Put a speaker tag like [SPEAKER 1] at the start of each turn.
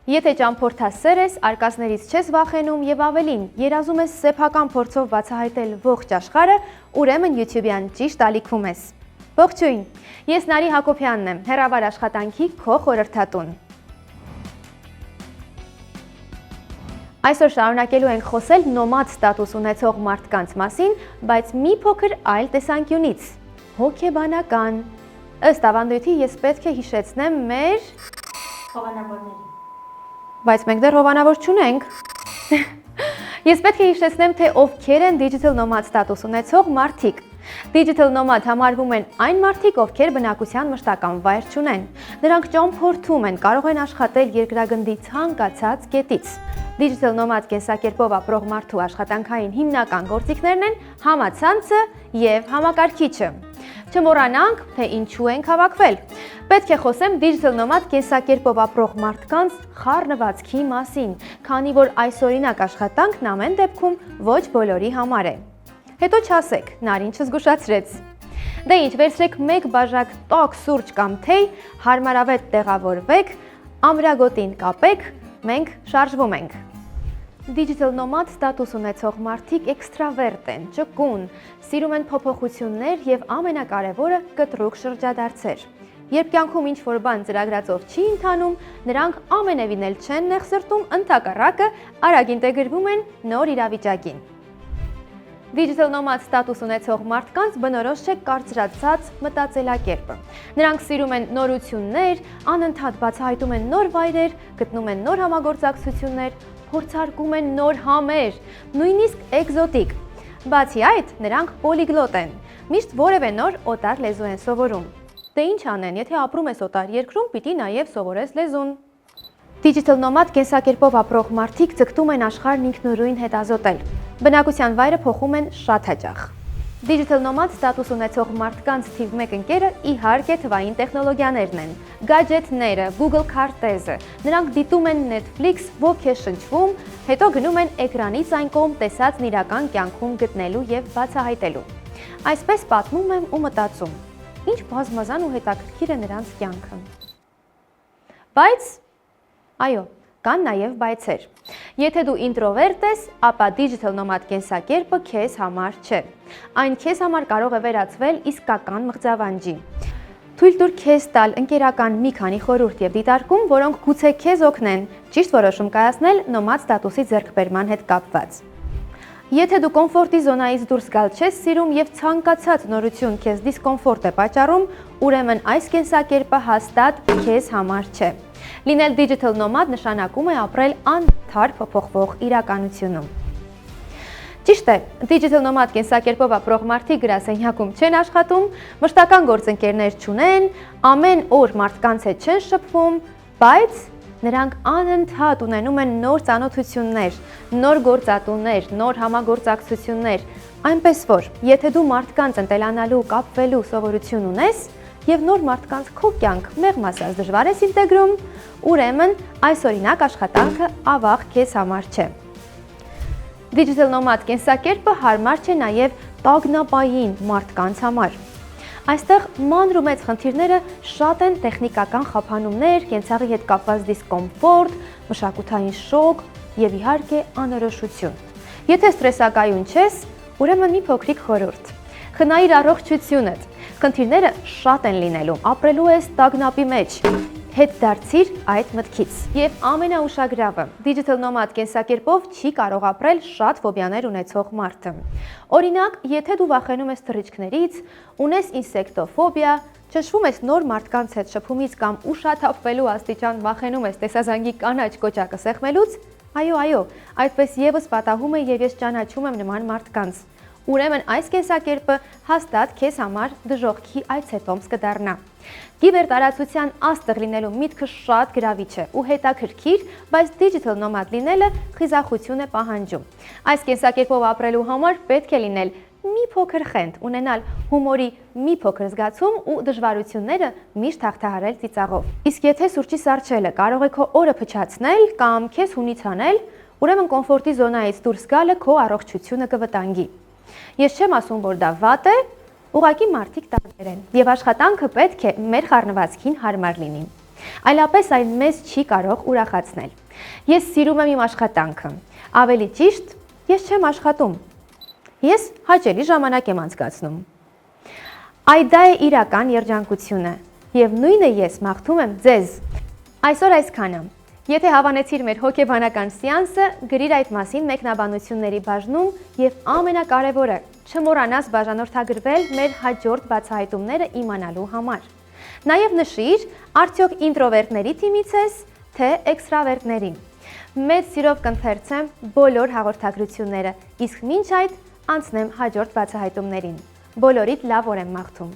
[SPEAKER 1] Եթե ճամփորդասեր ես, արկածներից չես վախենում եւ ավելին, երազում ես սեփական փորձով բացահայտել ողջ աշխարհը, ուրեմն YouTube-յան ճիշտ ալիքում ես։ Ողջույն, ես Նարի Հակոբյանն եմ, հեռավար աշխատանքի քո խորհրդատուն։ Այսօր շարունակելու ենք խոսել նոմադ ստատուս ունեցող մարդկանց մասին, բայց մի փոքր այլ տեսանկյունից՝ հոգեբանական։ Ըստ ավանդույթի ես պետք է հիշեցնեմ մեր
[SPEAKER 2] հովանավորների։
[SPEAKER 1] Բայց մենք դեռ հովանավոր չունենք։ Ես պետք է հիշեցնեմ, թե ովքեր են digital nomad ստատուս ունեցող մարդիկ։ Digital nomad համարվում են այն մարդիկ, ովքեր բնակության մշտական վայր չունեն։ Նրանք ճամփորդում են, կարող են աշխատել երկրագնդի ցանկացած կետից։ Digital nomad կենսակերպով ապրող մարդու աշխատանքային հիմնական գործիքներն են համացանցը եւ համակարգիչը։ Չմոռանանք, թե ինչու ենք հավաքվել։ Պետք է խոսեմ digital nomad կենսակերպով ապրող մարդկանց խառնվածքի մասին, քանի որ այսօրինակ աշխատանքն ամեն դեպքում ոչ բոլորի համար է։ Հետո չասեք, Նարին չզգուշացրեց։ Դե ինչ, վերցրեք մեկ բաժակ տաք սուրճ կամ թեյ, հարմարավետ տեղավորվեք, ամրագոտին կապեք, մենք շարժվում ենք։ Digital nomad ստատուս ունեցող մարդիկ էքստրավերտ են, ճկուն, սիրում են փոփոխություններ եւ ամենակարևորը կտրուկ շրջադարձեր։ Երբ կյանքում ինչ-որ բան ծրագրածով չի ընթանում, նրանք ամենևին էլ չեն նեղսրտում, ընդհակառակը արագ ինտեգրվում են նոր իրավիճակին։ Digital nomad ստատուս ունեցող մարդկանց բնորոշ է կարծրացած մտածելակերպը։ Նրանք սիրում են նորություններ, անընդհատ բացահայտում են նոր վայրեր, գտնում են նոր համագործակցություններ, փորձարկում են նոր համեր, նույնիսկ էկզոտիկ։ Բացի այդ, նրանք պոլիգլոտ են, միշտ որևէ նոր օտար լեզու են սովորում։ Դե ինչ անեն, եթե ապրում ես օտար երկրում, պիտի նաև սովորես լեզուն։ Digital nomad կենսակերպով ապրող մարդիկ ձգտում են աշխարհն ինքնուրույն հետազոտել։ Բնակության վայրը փոխում են շատ հաճախ։ Digital nomad ստատուս ունեցող մարդկանց թիվ 1 ընկերը իհարկե թվային տեխնոլոգիաներն են, գադջեթները, Google քարտեզը։ Նրանք դիտում են Netflix, ոգեշնչվում, հետո գնում են էկրանից այն կողմ տեսածն իրական կյանքում գտնելու եւ բացահայտելու։ Այսպես պատմում եմ ու մտածում, ինչ բազմազան ու հետաքրքիր է նրանց կյանքը։ Բայց, այո, կան նաև բայցեր։ Եթե դու ինտրովերտ ես, ապա digital nomad կենսակերպը քեզ համար չէ։ Այն քեզ համար կարող է վերածվել իսկական մղձավանջի։ Թույլ տուր քեզ տալ ընկերական մի քանի խորհուրդ եւ դիտարկում, որոնք գուցե քեզ օգնեն ճիշտ որոշում կայացնել nomad ստատուսի ձեռքբերման հետ կապված։ Եթե դու կոմֆորտի զոնայից դուրս գալ չես սիրում եւ ցանկացած նորություն քեզ դիսկոմֆորտ է պատճառում, ուրեմն այս կենսակերպը հաստատ քեզ համար չէ։ Լինել digital nomad նշանակում է ապրել անդադար փոփոխվող իրականությունում։ Ճիշտ է, digital nomad կենսակերպով ապրող մարդիկ գրասենյակում չեն աշխատում, մշտական գործընկերներ չունեն, ամեն օր մարդկանց հետ չեն շփվում, բայց նրանք անընդհատ ունենում են նոր ծանոթություններ, նոր գործատուներ, նոր համագործակցություններ, այնպես որ, եթե դու մարդկանց ընտելանալու, կապվելու սովորություն ունես եւ նոր մարդկանց քո կյանք մեղմ ասած դժվար ես ինտեգրում, ուրեմն այսօրինակ աշխատանքը ավաղ քեզ համար չէ։ Digital nomad կենսակերպը հարմար չէ նաեւ տագնապային մարդկանց համար։ Այստեղ մանր ու մեծ խնդիրները շատ են տեխնիկական խափանումներ, կենցաղի հետ կապված դիսկոմֆորտ, մշակութային շոկ եւ իհարկե անորոշություն։ Եթե ստրեսակայուն չես, ուրեմն մի փոքրիկ խորհուրդ։ Խնայիր առողջությունդ։ Խնդիրները շատ են լինելու, ապրելու ես տագնապի մեջ։ Հետ դարձիր այդ մտքից։ Եվ ամենաուշագրավը, digital nomad կենսակերպով չի կարող ապրել շատ ֆոբիաներ ունեցող մարդը։ Օրինակ, եթե դու վախենում ես թռիչքներից, ունես ինսեկտոֆոբիա, ճնշվում ես նոր մարդկանց հետ շփումից կամ ուշաթափվելու աստիճան վախենում ես տեսազանգի կանաչ կոճակը սեղմելուց, այո, այդպես եւս պատահում է եւ ես ճանաչում եմ նման մարդկանց։ Ուրեմն այս կենսակերպը հաստատ քեզ համար դժոխքի այցետոմս կդառնա։ Կիբերտարածության աստղ լինելու միտքը շատ գրավիչ է ու հետաքրքիր, բայց digital nomad լինելը խիզախություն է պահանջում։ Այս կենսակերպով ապրելու համար պետք է լինել մի փոքր խենթ, ունենալ հումորի մի փոքր զգացում ու դժվարությունները միշտ հաղթահարել ծիծաղով։ Իսկ եթե սուրճի սառչելը կարող է քո օրը փչացնել կամ քեզ հունից անել, ուրեմն կոմֆորտի զոնայից դուրս գալը քո առողջությունը կվտանգի։ Ես չեմ ասում, որ դա վատ է, ուղղակի մարդիկ տարբեր են, եւ աշխատանքը պետք է մեր խառնվածքին հարմար լինի։ Այլապես այն մեզ չի կարող ուրախացնել։ Ես սիրում եմ իմ աշխատանքը։ Ավելի ճիշտ, ես չեմ աշխատում։ Ես հաճելի ժամանակ եմ անցկացնում։ Դա է իրական երջանկությունը, եւ նույնը ես մաղթում եմ ձեզ։ Այսօր այսքանը։ Եթե հավանեցիր մեր հոգեբանական սեանսը, գրիր այդ մասին մեկնաբանությունների բաժնում եւ ամենակարևորը, չմոռանաս բաժանորդագրվել մեր հաջորդ բացահայտումները իմանալու համար։ Նաեւ նշիր, արդյոք ինտրովերտների թիմից ես, թե էքստրավերտների։ Մեծ սիրով կընթերցեմ բոլոր հաղորդագրությունները, իսկ մինչ այդ անցնեմ հաջորդ բացահայտումներին։ Բոլորիդ լավ օր եմ մաղթում։